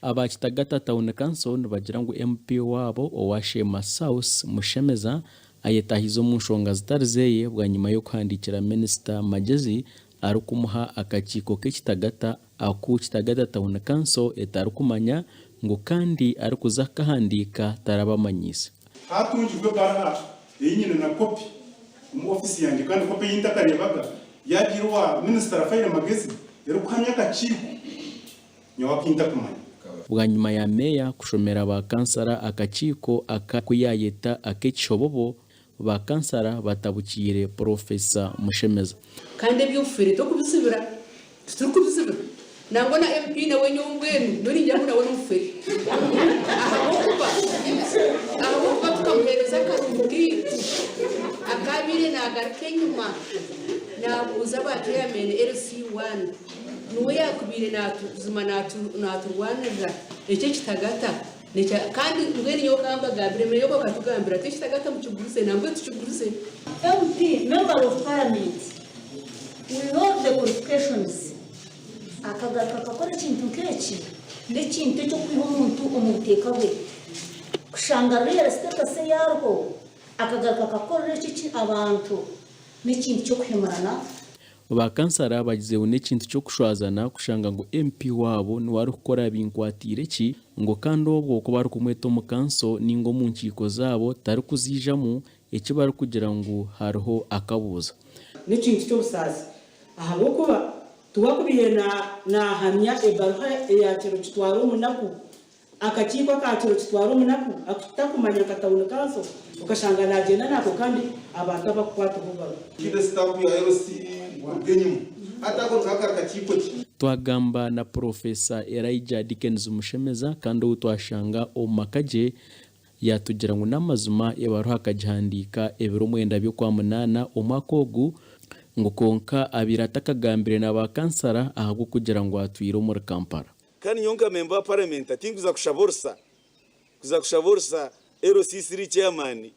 abakitagata Town Council bagira ngo MP wabo owa Sheema South Mushemeza ayetahizo mu nshonga zitarizeye bwa nyuma yo kwandikira Minister Magezi ari kumuha akakiko k'ekitagata aku kitagata Town Council etari kumanya ngo kandi ari kuza kahandika tarabamanyisa hatungijwe baraha yinyine na kopi mu office yanjye kandi kopi y'intakarebaga yagirwa Minister Rafael Magezi yari kuhamya akakiko nyawakinta kumanya bwa nyuma ya meya kushomera ba kansara akakiko akakuyayeta akekishobobo ba kansara batabukire Professor Mushemeza kandi byufire to kubisubira tukubisubira nangona MP nawe nyongwenu nuri njya nawe n'ufire aho kuba tukamwereza kandi akabire nagarke nyuma nabuza baje yamene LC1 nuwe yakubire natuzuma naturwanira icyo kitagata kandi ngwene yo kamba gabire yo bakatugambira kitagata mu kiguruse nambwe tukiguruse. MP member of parliament we know the qualifications akagaruka akakora ikintu keki n'ikintu cyo kwiha umuntu umuteka we kushanga real status yarwo akagaruka akakora iki abantu n'ikintu cyo kwimarana ba kansara bagizeho n'ikintu cyo kushwazana kushanga ngo MP wabo ni wari gukora binkwatire ki ngo kandi ubwo ko bari kumweto mu kanso ningo mu nkiko zabo tari kuzijamo icyo bari kugira ngo hariho akabuza n'ikintu cyo busazi aha kuba tuwakubiye na hamya ebaruha ya kiro kitwaro umunaku akakiko ka kiro kitwaro umunaku akutakumanya Town Council ukashanga nagenda nako kandi abantu bakwata kubaho kide stamp ya LC ugenyuma atako zaka akakiko twagamba na Professor Elijah Dickens Mushemeza kandi utwashanga omakaje yatugira ngo namazuma ebaruha kajihandika ebiro mwenda byo kwa munana omakogu ngo konka abirata kagambire na ba kansara ahago kugira ngo atwire muri Kampala kandi yonka member parliament atinguza kushavorsa LC3 chairman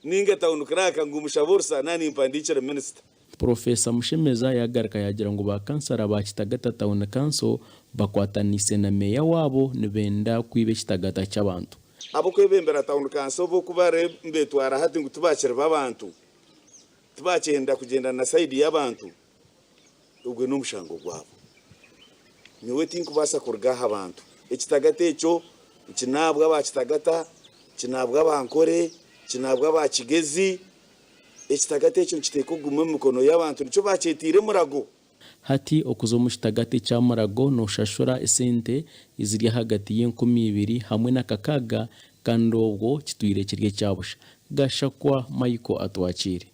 ninga Town kraka ngumushavorsa nani impandikira minister. Professor Mushemeza yagaraka yagira ngo ba kansara ba kitagata Town Council bakwatanise na meya wabo nibenda kwibe kitagata cy'abantu abo kwebembera Town Council bo kubare mbetwara hati ngo tubakira babantu tubakenda kugenda na side y'abantu ubwo n'umushango gwabo niwe tinkubasa kurgaha abantu ekitagata echo kinabwa bakitagata kinabwa bankore kinabwa bakigezi ekitagata echo kiteko gume mukono y'abantu nico baketire murago hati okuzo mushitagate cya murago no shashura esente iziri hagati y'20 hamwe n'akakaga kandi ubwo kitwire kirye cyabusha gashakwa Michael atwakire.